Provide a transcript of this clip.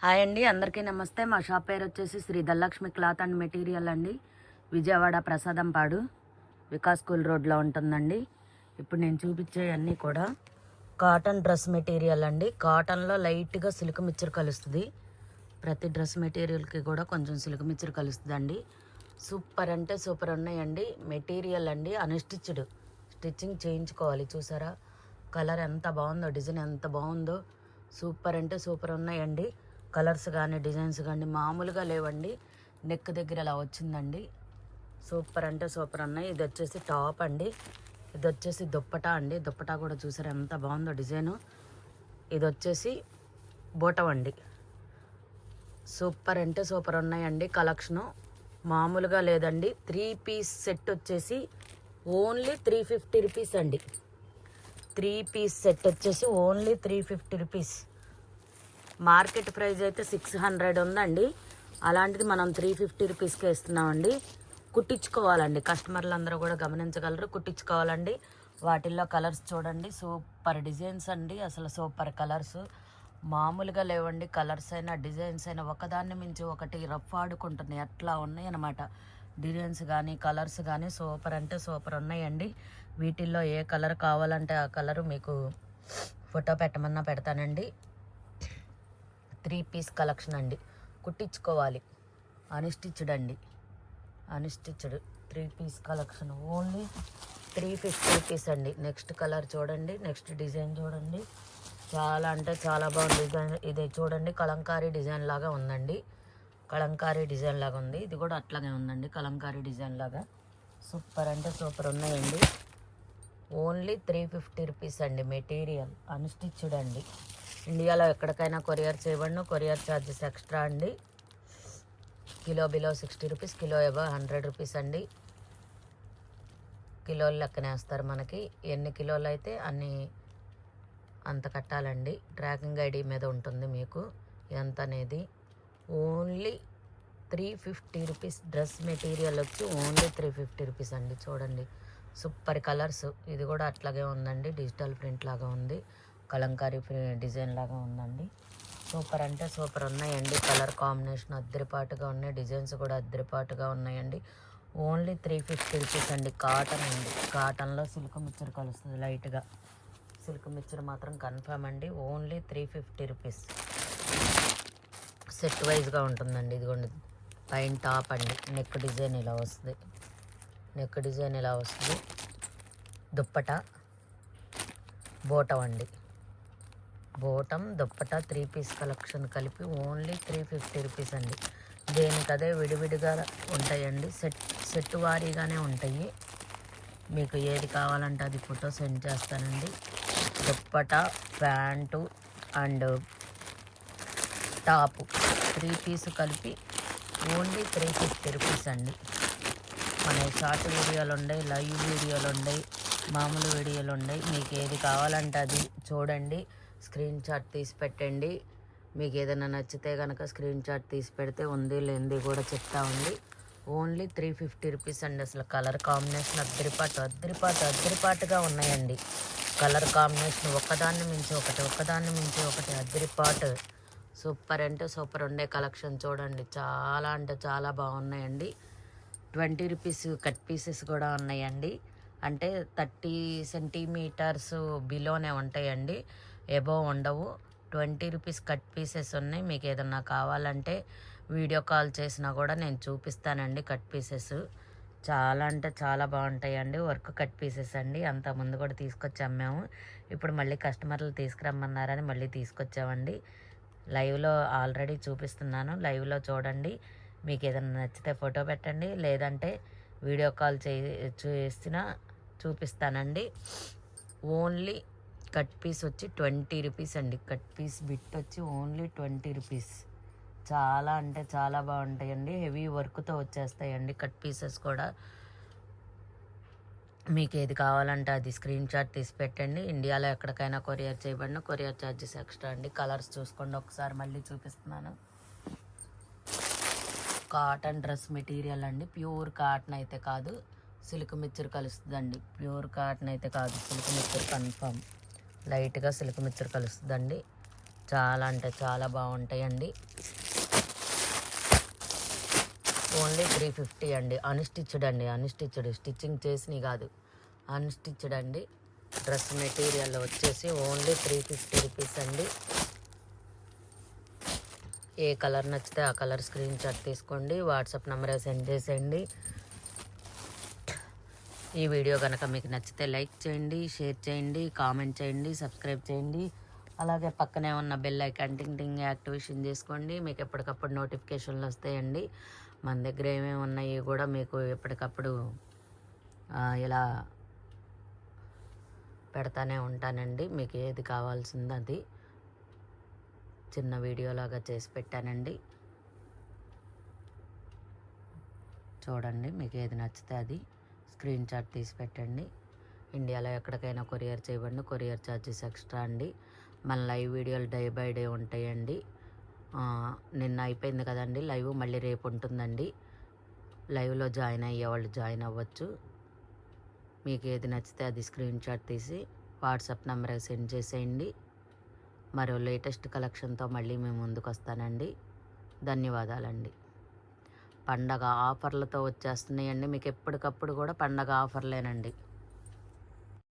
Hi అండి, అందరికీ నమస్తే. మా షాప్ పేరు వచ్చేసి Shri Dhanalakshmi cloth and material అండి. విజయవాడ ప్రసాదంపాడు వికాస్ స్కూల్ రోడ్లో ఉంటుందండి. ఇప్పుడు నేను చూపించే అన్నీ కూడా కాటన్ డ్రెస్ మెటీరియల్ అండి. కాటన్లో లైట్గా సిల్క్ మిక్చర్ కలుస్తుంది. ప్రతి డ్రెస్ మెటీరియల్కి కూడా కొంచెం సిల్క్ మిక్చర్ కలుస్తుంది అండి. సూపర్ అంటే సూపర్ ఉన్నాయండి. మెటీరియల్ అండి అన్స్టిచ్డ్, స్టిచ్చింగ్ చేయించుకోవాలి. చూసారా కలర్ ఎంత బాగుందో, డిజైన్ ఎంత బాగుందో. సూపర్ అంటే సూపర్ ఉన్నాయండి. కలర్స్ కానీ డిజైన్స్ కానీ మామూలుగా లేవండి. నెక్ దగ్గర ఇలా వచ్చిందండి. సూపర్ అంటే సూపర్ ఉన్నాయి. ఇది వచ్చేసి టాప్ అండి. ఇది వచ్చేసి దుప్పటా అండి. దుప్పటా కూడా చూసారు ఎంత బాగుందో డిజైను. ఇది వచ్చేసి బోటం అండి. సూపర్ అంటే సూపర్ ఉన్నాయండి. కలెక్షను మామూలుగా లేదండి. 3 పీస్ సెట్ వచ్చేసి ఓన్లీ 350 రూపీస్ అండి. 3 పీస్ సెట్ వచ్చేసి ఓన్లీ 350 రూపీస్. మార్కెట్ ప్రైస్ అయితే 600 ఉందండి. అలాంటిది మనం 350 రూపీస్కే ఇస్తున్నామండి. కుట్టించుకోవాలండి. కస్టమర్లు అందరూ కూడా గమనించగలరు. కుట్టించుకోవాలండి. వాటిల్లో కలర్స్ చూడండి, సూపర్ డిజైన్స్ అండి. అసలు సూపర్ కలర్స్ మామూలుగా లేవండి. కలర్స్ అయినా డిజైన్స్ అయినా ఒకదాన్ని మించి ఒకటి రఫ్ ఆడుకుంటున్నాయి, అట్లా ఉన్నాయి అన్నమాట. డిజైన్స్ కానీ కలర్స్ కానీ సూపర్ అంటే సూపర్ ఉన్నాయండి. వీటిల్లో ఏ కలర్ కావాలంటే ఆ కలరు మీకు ఫోటో పెట్టమన్నా పెడతానండి. 3 పీస్ కలెక్షన్ అండి. కుట్టించుకోవాలి. అన్స్టిచ్డ్ అండి. Unstitched 3 piece collection only 350 rupees అండి. నెక్స్ట్ కలర్ చూడండి, నెక్స్ట్ డిజైన్ చూడండి. చాలా అంటే చాలా బాగుంది డిజైన్. ఇది చూడండి, కలంకారీ డిజైన్ లాగా ఉందండి. కలంకారీ డిజైన్ లాగా ఉంది. ఇది కూడా అట్లాగే ఉందండి, కలంకారీ డిజైన్ లాగా. సూపర్ అంటే సూపర్ ఉన్నాయండి. ఓన్లీ 350 రూపీస్ అండి. మెటీరియల్ అన్స్టిచ్డ్ అండి. ఇండియాలో ఎక్కడికైనా కొరియర్ చేయబడిన కొరియర్ ఛార్జెస్ ఎక్స్ట్రా అండి. Kilo below 60 rupees, kilo above 100 rupees అండి. కిలోలు లెక్కనేస్తారు మనకి. ఎన్ని కిలోలు అయితే అంత కట్టాలండి. ట్రాకింగ్ ఐడి మీద ఉంటుంది మీకు ఎంత అనేది. Only 350 rupees. డ్రెస్ మెటీరియల్ వచ్చి ఓన్లీ 350 రూపీస్ అండి. చూడండి సూపర్ కలర్స్. ఇది కూడా అట్లాగే ఉందండి, డిజిటల్ ప్రింట్ లాగా ఉంది, కలంకారీ డిజైన్ లాగా ఉందండి. సూపర్ అంటే సూపర్ ఉన్నాయండి. కలర్ కాంబినేషన్ అద్దరిపాటుగా ఉన్నాయి. డిజైన్స్ కూడా అద్దరిపాటుగా ఉన్నాయండి. ఓన్లీ 350 రూపీస్ అండి. కాటన్ అండి. కాటన్లో సిల్క్ మిక్చర్ కలుస్తుంది లైట్గా. సిల్క్ మిక్చర్ మాత్రం కన్ఫర్మ్ అండి. Only 350 rupees. సెట్ వైజ్గా ఉంటుందండి. ఇదిగోండి పైన టాప్ అండి. నెక్ డిజైన్ ఇలా వస్తుంది. నెక్ డిజైన్ ఇలా వస్తుంది. దుప్పటా బోటం అండి. బోటం దుప్పటా 3 పీస్ కలెక్షన్ కలిపి ఓన్లీ 350 రూపీస్ అండి. దేనికదే విడివిడిగా ఉంటాయండి. సెట్ వారీగానే ఉంటాయి. మీకు ఏది కావాలంటే అది ఫోటో సెండ్ చేస్తానండి. Dupatta, pant and top 3 piece కలిపి ఓన్లీ 350 రూపీస్ అండి. మన షార్ట్ వీడియోలు ఉన్నాయి, లైవ్ వీడియోలు ఉన్నాయి, మామూలు వీడియోలు ఉన్నాయి. మీకు ఏది కావాలంటే అది చూడండి, స్క్రీన్ షాట్ తీసి పెట్టండి. మీకు ఏదైనా నచ్చితే కనుక స్క్రీన్ షాట్ తీసి పెడితే ఉంది లేనిది కూడా చెప్తా ఉంది. ఓన్లీ 350 రూపీస్ అండి. అసలు కలర్ కాంబినేషన్ అద్దరిపాటుగా ఉన్నాయండి. కలర్ కాంబినేషన్ ఒకదాన్ని మించి ఒకటి అద్దరిపాటు. సూపర్ అంటే సూపర్ ఉండే కలెక్షన్ చూడండి. చాలా అంటే చాలా బాగున్నాయండి. 20 రూపీస్ కట్ పీసెస్ కూడా ఉన్నాయండి. అంటే 30 సెంటీమీటర్స్ బిలోనే ఉంటాయండి, ఎబో ఉండవు. 20 రూపీస్ కట్ పీసెస్ ఉన్నాయి. మీకు ఏదన్నా కావాలంటే వీడియో కాల్ చేసినా కూడా నేను చూపిస్తానండి. కట్ పీసెస్ చాలా అంటే చాలా బాగుంటాయండి. వర్క్ కట్ పీసెస్ అండి. అంతకుముందు కూడా తీసుకొచ్చి అమ్మాము. ఇప్పుడు మళ్ళీ కస్టమర్లు తీసుకురమ్మన్నారని మళ్ళీ తీసుకొచ్చామండి. లైవ్లో ఆల్రెడీ చూపిస్తున్నాను, లైవ్లో చూడండి. మీకు ఏదైనా నచ్చితే ఫోటో పెట్టండి, లేదంటే వీడియో కాల్ చేసినా చూపిస్తానండి. ఓన్లీ కట్ పీస్ వచ్చి 20 రూపీస్ అండి. కట్ పీస్ బిట్ వచ్చి ఓన్లీ 20 రూపీస్. చాలా అంటే చాలా బాగుంటాయండి. హెవీ వర్క్తో వచ్చేస్తాయండి కట్ పీసెస్ కూడా. మీకు ఏది కావాలంటే అది స్క్రీన్ షాట్ తీసి పెట్టండి. ఇండియాలో ఎక్కడికైనా కొరియర్ చేయబడిన కొరియర్ ఛార్జెస్ ఎక్స్ట్రా అండి. కలర్స్ చూసుకోండి ఒకసారి, మళ్ళీ చూపిస్తున్నాను. కాటన్ డ్రెస్ మెటీరియల్ అండి. ప్యూర్ కాటన్ అయితే కాదు, సిల్క్ మిక్చర్ కలుస్తుందండి. ప్యూర్ కాటన్ అయితే కాదు, సిల్క్ మిక్చర్ కన్ఫర్మ్. లైట్గా సిల్క్ మిక్చర్ కలుస్తుందండి. చాలా అంటే చాలా బాగుంటాయండి. ఓన్లీ 350 అండి. అన్స్టిచ్డ్ అండి, అన్స్టిచ్డ్, స్టిచ్చింగ్ చేసినవి కాదు, అన్స్టిచ్డ్ అండి. డ్రెస్ మెటీరియల్ వచ్చేసి ఓన్లీ 350 రూపీస్ అండి. ఏ కలర్ నచ్చితే ఆ కలర్ స్క్రీన్ షాట్ తీసుకోండి, వాట్సాప్ నెంబర్ సెండ్ చేసేయండి. ఈ వీడియో కనుక మీకు నచ్చితే లైక్ చేయండి, షేర్ చేయండి, కామెంట్ చేయండి, సబ్స్క్రైబ్ చేయండి. అలాగే పక్కనే ఉన్న బెల్ ఐకాన్ టింగ్ టింగ్ యాక్టివేషన్ చేసుకోండి. మీకు ఎప్పటికప్పుడు నోటిఫికేషన్లు వస్తాయండి. మన దగ్గర ఏమేమి ఉన్నాయి కూడా మీకు ఎప్పటికప్పుడు ఇలా పెడతానే ఉంటానండి. మీకు ఏది కావాల్సిందో అది చిన్న వీడియోలాగా చేసి పెట్టానండి. చూడండి, మీకు ఏది నచ్చితే అది స్క్రీన్ షాట్ తీసి పెట్టండి. ఇండియాలో ఎక్కడికైనా కొరియర్ చేయబడి, కొరియర్ ఛార్జెస్ ఎక్స్ట్రా అండి. మన లైవ్ వీడియోలు డే బై డే ఉంటాయండి. నిన్న అయిపోయింది కదండి లైవ్, మళ్ళీ రేపు ఉంటుందండి. లైవ్లో జాయిన్ అయ్యేవాళ్ళు జాయిన్ అవ్వచ్చు. మీకు ఏది నచ్చితే అది స్క్రీన్ షాట్ తీసి వాట్సాప్ నెంబర్ సెండ్ చేసేయండి. మరో లేటెస్ట్ కలెక్షన్తో మళ్ళీ మేము ముందుకు వస్తానండి. ధన్యవాదాలండి. పండగ ఆఫర్లతో వచ్చేస్తున్నాయండి. మీకు ఎప్పటికప్పుడు కూడా పండగ ఆఫర్లేనండి.